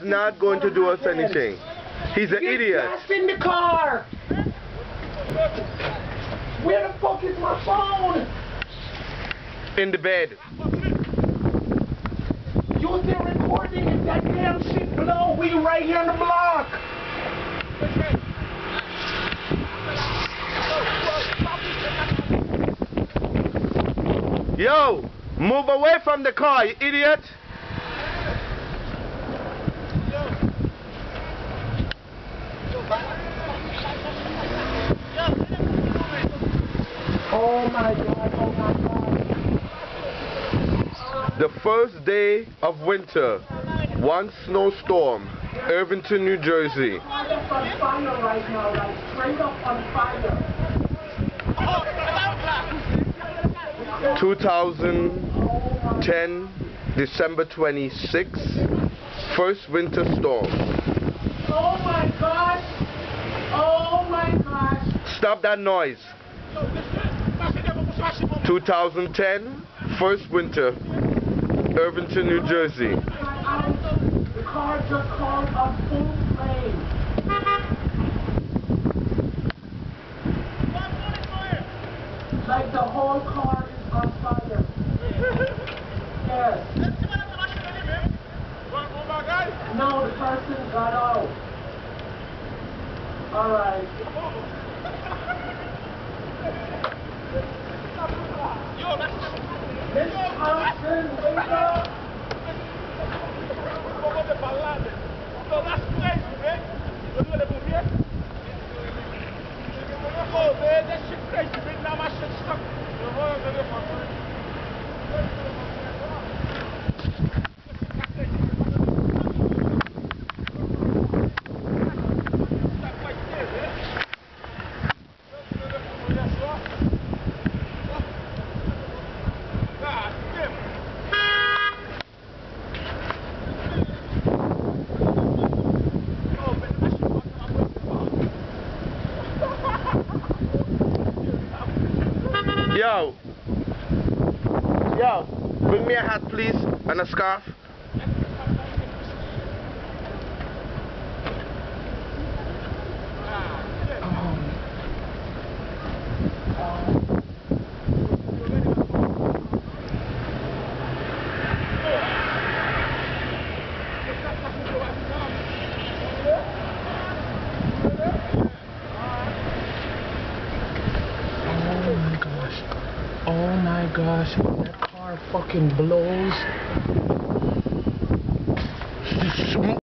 He's not going to do us anything. He's an idiot. Get in the car. Where the fuck is my phone? In the bed. You're there recording if that damn shit blow. We right here on the block. Yo, move away from the car, you idiot. Oh my God, oh my God. The first day of winter, one snowstorm, Irvington, New Jersey. It's on fire right now, like straight up on fire. 2010, December 26th, first winter storm. Oh my gosh! Oh my gosh! Stop that noise. 2010, first winter, Irvington, New Jersey. The car just called a full flame. Like the whole car is on fire. Yes. No, the person got out. Alright. Miss Thompson, wake up! Yo, bring me a hat please, and a scarf. Oh my gosh, when that car fucking blows.